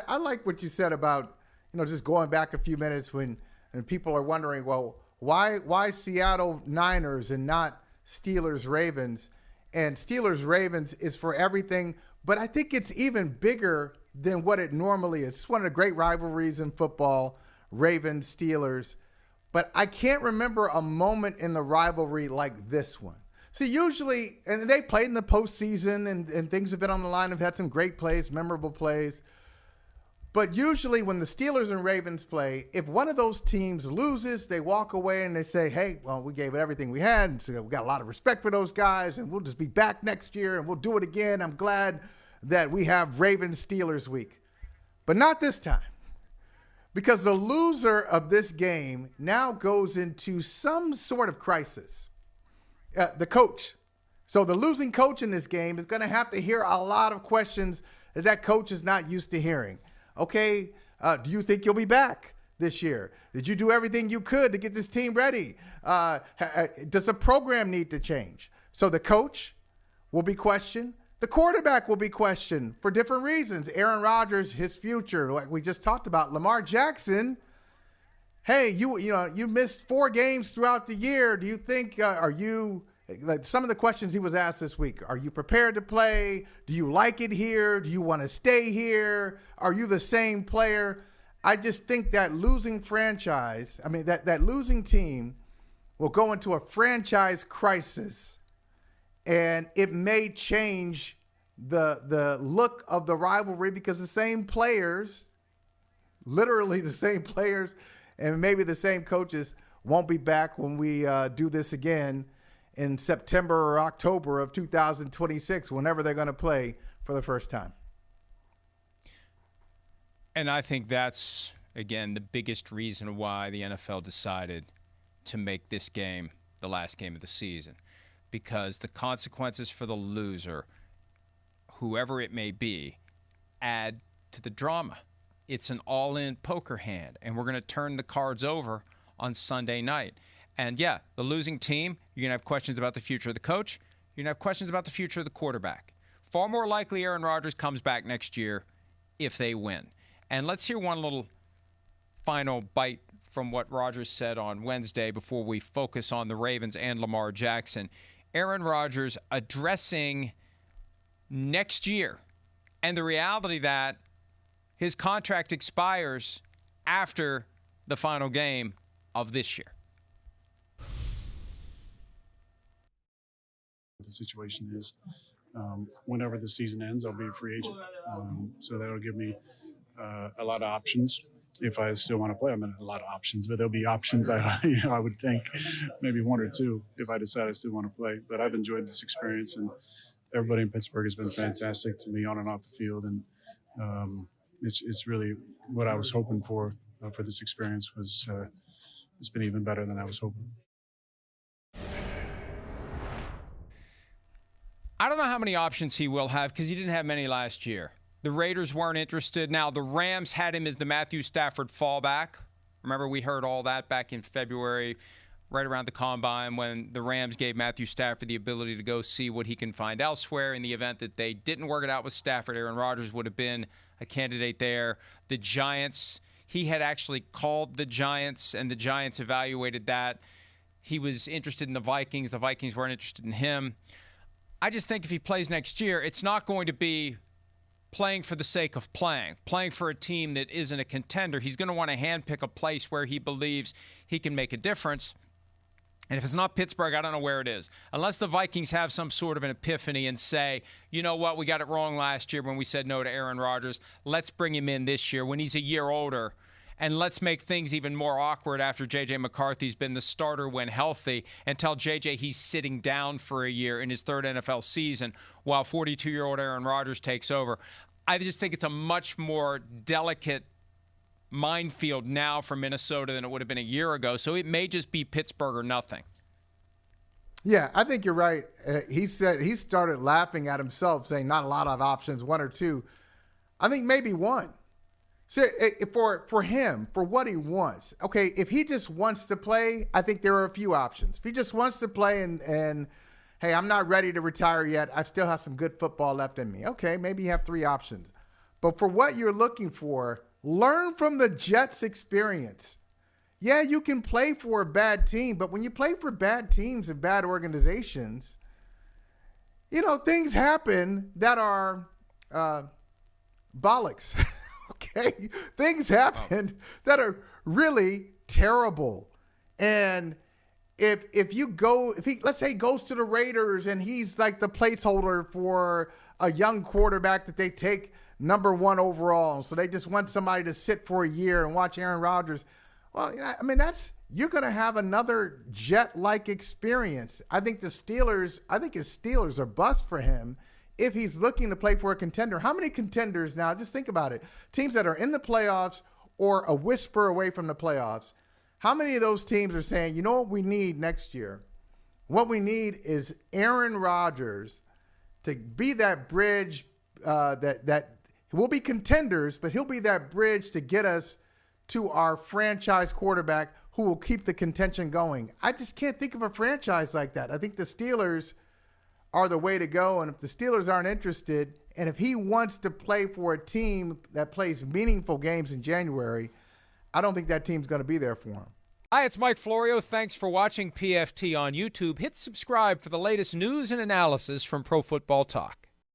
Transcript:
I like what you said about, just going back a few minutes when people are wondering, well, why Seattle Niners and not Steelers Ravens? And Steelers Ravens is for everything, but I think it's even bigger than what it normally is. It's one of the great rivalries in football, Ravens Steelers. But I can't remember a moment in the rivalry like this one. See, usually, and they played in the postseason, and things have been on the line. Have had some great plays, memorable plays. But usually when the Steelers and Ravens play, if one of those teams loses, they walk away and they say, hey, well, we gave it everything we had. And so we got a lot of respect for those guys, and we'll just be back next year, and we'll do it again. I'm glad that we have Ravens-Steelers week. But not this time. Because the loser of this game now goes into some sort of crisis. The coach. So the losing coach in this game is going to have to hear a lot of questions that coach is not used to hearing. Okay, do you think you'll be back this year? Did you do everything you could to get this team ready? Does the program need to change? So the coach will be questioned. The quarterback will be questioned for different reasons. Aaron Rodgers, his future, like we just talked about. Lamar Jackson, hey, you missed 4 games throughout the year. Do you think, like some of the questions he was asked this week, are you prepared to play? Do you like it here? Do you want to stay here? Are you the same player? I just think that losing franchise, that losing team will go into a franchise crisis. And it may change the look of the rivalry because the same players, literally the same players, and maybe the same coaches won't be back when we do this again in September or October of 2026, whenever they're going to play for the first time. And I think that's, again, the biggest reason why the NFL decided to make this game the last game of the season. Because the consequences for the loser, whoever it may be, add to the drama. It's an all-in poker hand, and we're going to turn the cards over on Sunday night. And, yeah, the losing team, you're going to have questions about the future of the coach. You're going to have questions about the future of the quarterback. Far more likely Aaron Rodgers comes back next year if they win. And let's hear one little final bite from what Rodgers said on Wednesday before we focus on the Ravens and Lamar Jackson. Aaron Rodgers addressing next year and the reality that his contract expires after the final game of this year. The situation is whenever the season ends, I'll be a free agent. So that'll give me a lot of options. If I still want to play, I'm in a lot of options, but there'll be options. I would think maybe 1 or 2 if I decide I still want to play. But I've enjoyed this experience, and everybody in Pittsburgh has been fantastic to me on and off the field. And it's really what I was hoping for this experience was it's been even better than I was hoping. I don't know how many options he will have because he didn't have many last year. The Raiders weren't interested. Now, the Rams had him as the Matthew Stafford fallback. Remember, we heard all that back in February, right around the Combine, when the Rams gave Matthew Stafford the ability to go see what he can find elsewhere. In the event that they didn't work it out with Stafford, Aaron Rodgers would have been a candidate there. The Giants, he had actually called the Giants, and the Giants evaluated that. He was interested in the Vikings. The Vikings weren't interested in him. I just think if he plays next year, it's not going to be playing for the sake of playing for a team that isn't a contender. He's going to want to handpick a place where he believes he can make a difference. And if it's not Pittsburgh, I don't know where it is. Unless the Vikings have some sort of an epiphany and say, you know what, we got it wrong last year when we said no to Aaron Rodgers. Let's bring him in this year when he's a year older. And let's make things even more awkward after J.J. McCarthy's been the starter when healthy and tell J.J. he's sitting down for a year in his 3rd NFL season while 42-year-old Aaron Rodgers takes over. I just think it's a much more delicate minefield now for Minnesota than it would have been a year ago. So it may just be Pittsburgh or nothing. Yeah, I think you're right. He said he started laughing at himself, saying not a lot of options, 1 or 2. I think maybe 1. So for him, for what he wants, okay, if he just wants to play, I think there are a few options. If he just wants to play and hey, I'm not ready to retire yet, I still have some good football left in me. Okay, maybe you have 3 options. But for what you're looking for, learn from the Jets' experience. Yeah, you can play for a bad team, but when you play for bad teams and bad organizations, things happen that are bollocks. Okay? Things happen that are really terrible. And if he, let's say, goes to the Raiders and he's like the placeholder for a young quarterback that they take number 1 overall, so they just want somebody to sit for a year and watch Aaron Rodgers. Well, I mean, you're going to have another Jet-like experience. I think his Steelers are bust for him if he's looking to play for a contender. How many contenders now? Just think about it. Teams that are in the playoffs or a whisper away from the playoffs. How many of those teams are saying, you know what we need next year? What we need is Aaron Rodgers to be that bridge that will be contenders, but he'll be that bridge to get us to our franchise quarterback who will keep the contention going. I just can't think of a franchise like that. I think the Steelers are the way to go, and if the Steelers aren't interested, and if he wants to play for a team that plays meaningful games in January, I don't think that team's going to be there for him. Hi, it's Mike Florio. Thanks for watching PFT on YouTube. Hit subscribe for the latest news and analysis from Pro Football Talk.